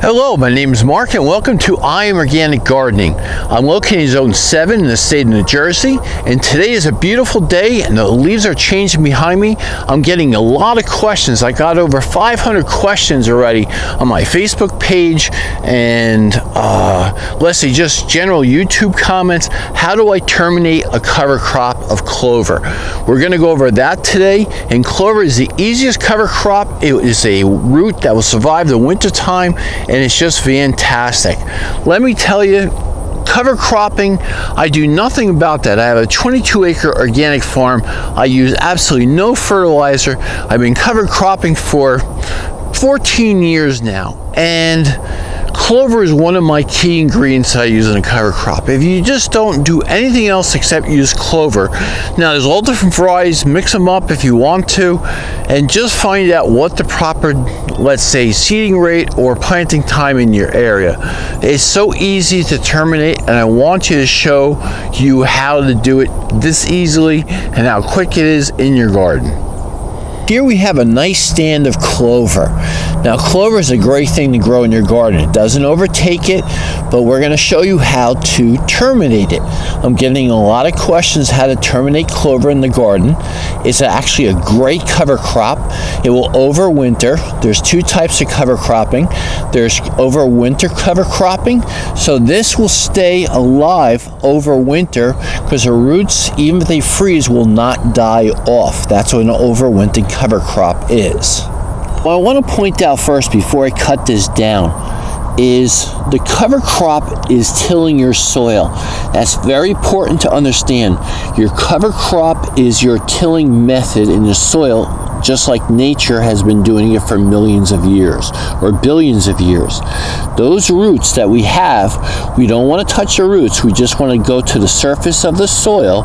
Hello, my name is Mark and welcome to I Am Organic Gardening. I'm located in Zone 7 in the state of New Jersey, and today is a beautiful day and the leaves are changing behind me. I'm getting a lot of questions. I got over 500 questions already on my Facebook page and let's say just general YouTube comments. How do I terminate a cover crop of clover? We're going to go over that today, and clover is the easiest cover crop. It is a root that will survive the winter time, and it's just fantastic. Let me tell you, cover cropping, I do nothing about that. I have a 22-acre organic farm. I use absolutely no fertilizer. I've been cover cropping for 14 years now, and clover is one of my key ingredients I use in a cover crop. If you just don't do anything else except use clover, now there's all different varieties, mix them up if you want to, and just find out what the proper, let's say, seeding rate or planting time in your area. It's so easy to terminate, and I want you to show you how to do it this easily and how quick it is in your garden. Here we have a nice stand of clover. Now, clover is a great thing to grow in your garden. It doesn't overtake it, but we're going to show you how to terminate it. I'm getting a lot of questions how to terminate clover in the garden. It's actually a great cover crop. It will overwinter. There's two types of cover cropping. There's overwinter cover cropping. So this will stay alive over winter because the roots, even if they freeze, will not die off. That's what an overwintered cover crop is. What I want to point out first before I cut this down is the cover crop is tilling your soil. That's very important to understand. Your cover crop is your tilling method in the soil, just like nature has been doing it for millions of years or billions of years. Those roots that we have, we don't want to touch the roots. We just want to go to the surface of the soil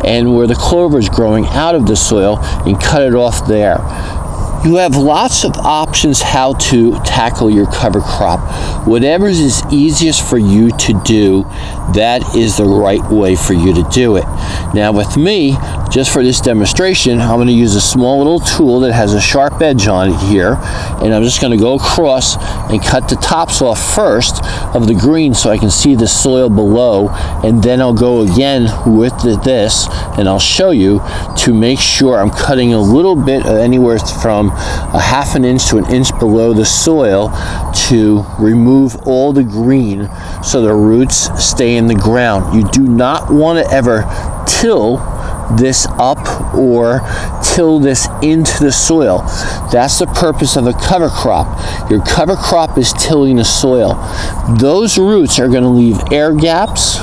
and where the clover is growing out of the soil and cut it off there. You have lots of options how to tackle your cover crop. Whatever is easiest for you to do, that is the right way for you to do it. Now with me, just for this demonstration, I'm going to use a small little tool that has a sharp edge on it here, and I'm just going to go across and cut the tops off first of the green so I can see the soil below, and then I'll go again with this and I'll show you to make sure I'm cutting a little bit, anywhere from a half an inch to an inch below the soil, to remove all the green so the roots stay in the ground. You do not want to ever till this up or till this into the soil. That's the purpose of a cover crop. Your cover crop is tilling the soil. Those roots are going to leave air gaps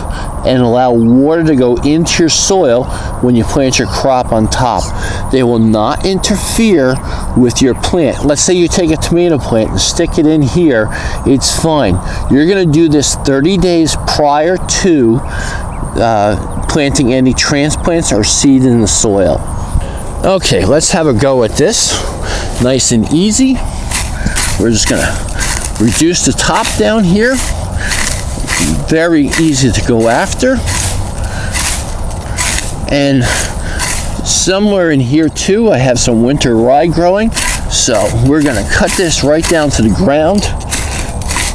and allow water to go into your soil when you plant your crop on top. They will not interfere with your plant. Let's say you take a tomato plant and stick it in here, it's fine. You're going to do this 30 days prior to planting any transplants or seed in the soil. Okay, let's have a go at this. Nice and easy. We're just going to reduce the top down here. Very easy to go after. And somewhere in here too, I have some winter rye growing. So we're going to cut this right down to the ground,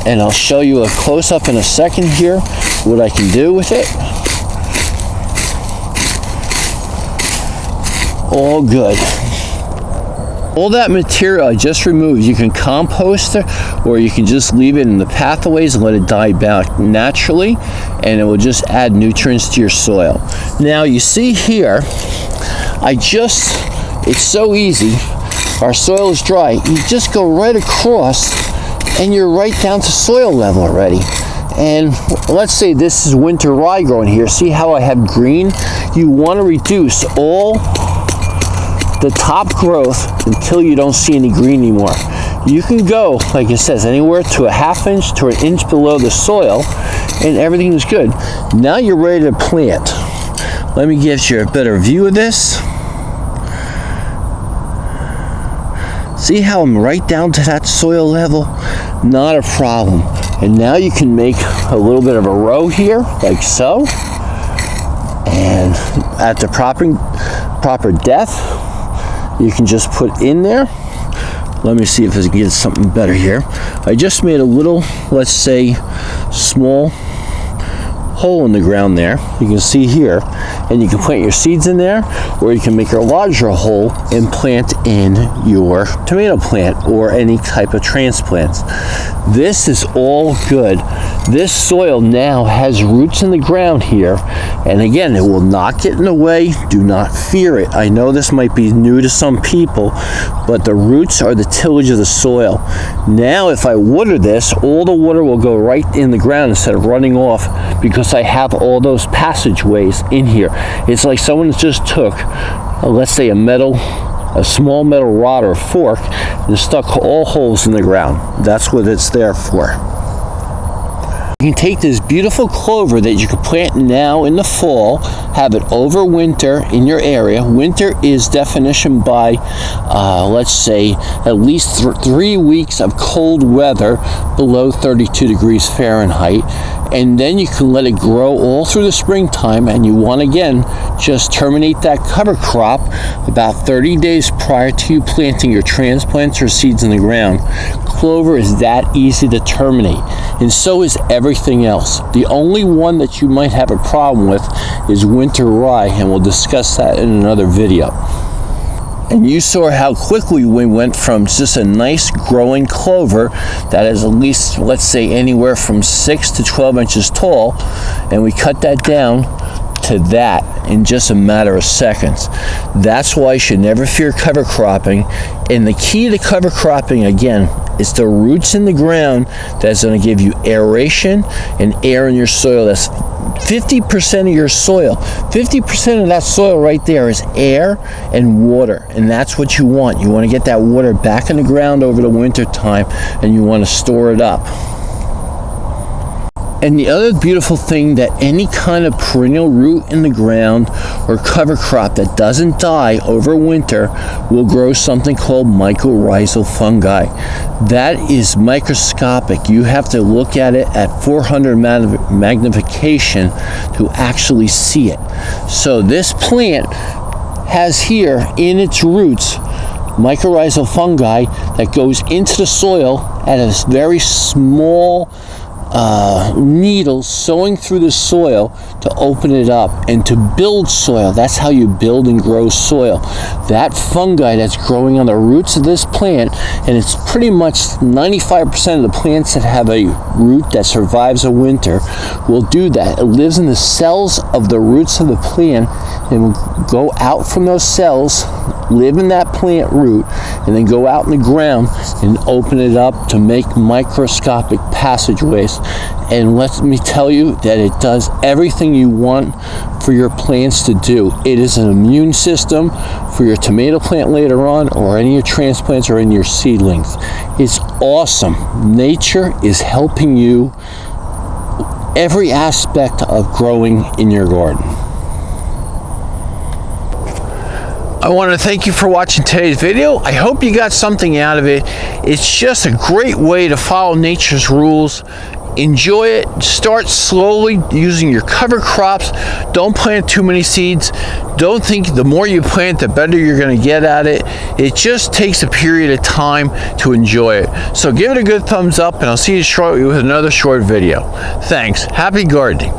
and I'll show you a close-up in a second here what I can do with it. All good. All that material I just removed, you can compost it, or you can just leave it in the pathways and let it die back naturally, and it will just add nutrients to your soil. Now you see here, it's so easy. Our soil is dry. You just go right across and you're right down to soil level already. And let's say this is winter rye growing here. See how I have green? You want to reduce all the top growth until you don't see any green anymore. You can go, like it says, anywhere to a half inch to an inch below the soil, and everything is good. Now you're ready to plant. Let me give you a better view of this. See how I'm right down to that soil level? Not a problem. And now you can make a little bit of a row here, like so. And at the proper depth, you can just put in there Let me see if I can get something better here. I just made a little, let's say, small hole in the ground there. You can see here, and you can plant your seeds in there, or you can make a larger hole and plant in your tomato plant or any type of transplants. This is all good. This soil now has roots in the ground here, and again, it will not get in the way. Do not fear it. I know this might be new to some people, but the roots are the tillage of the soil. Now if I water this, all the water will go right in the ground instead of running off, because I have all those passageways in here. It's like someone just took, let's say, a small metal rod or fork and stuck all holes in the ground. That's what it's there for. You can take this beautiful clover that you can plant now in the fall, have it over winter in your area. Winter is definition by, let's say, at least 3 weeks of cold weather below 32 degrees Fahrenheit. And then you can let it grow all through the springtime, and you want, again, just terminate that cover crop about 30 days prior to you planting your transplants or seeds in the ground. Clover is that easy to terminate, and so is everything else. The only one that you might have a problem with is winter rye, and we'll discuss that in another video. And you saw how quickly we went from just a nice growing clover that is at least, let's say, anywhere from 6 to 12 inches tall, and we cut that down to that in just a matter of seconds. That's why you should never fear cover cropping. And the key to cover cropping, again, is the roots in the ground that's going to give you aeration and air in your soil. That's 50% of your soil. 50% of that soil right there is air and water, and that's what you want. You want to get that water back in the ground over the winter time, and you want to store it up. And the other beautiful thing, that any kind of perennial root in the ground or cover crop that doesn't die over winter will grow something called mycorrhizal fungi. That is microscopic. You have to look at it at 400 magnification to actually see it. So this plant has here in its roots mycorrhizal fungi that goes into the soil at a very small needles sewing through the soil to open it up and to build soil. That's how you build and grow soil. That fungi that's growing on the roots of this plant, and it's pretty much 95% of the plants that have a root that survives a winter will do that. It lives in the cells of the roots of the plant and will go out from those cells, live in that plant root, and then go out in the ground and open it up to make microscopic passageways. And let me tell you that it does everything you want for your plants to do. It is an immune system for your tomato plant later on, or any of your transplants or in your seedlings. It's awesome. Nature is helping you every aspect of growing in your garden. I want to thank you for watching today's video. I hope you got something out of it. It's just a great way to follow nature's rules. Enjoy it. Start slowly using your cover crops. Don't plant too many seeds. Don't think the more you plant, the better you're going to get at it. It just takes a period of time to enjoy it. So give it a good thumbs up, and I'll see you shortly with another short video. Thanks. Happy gardening.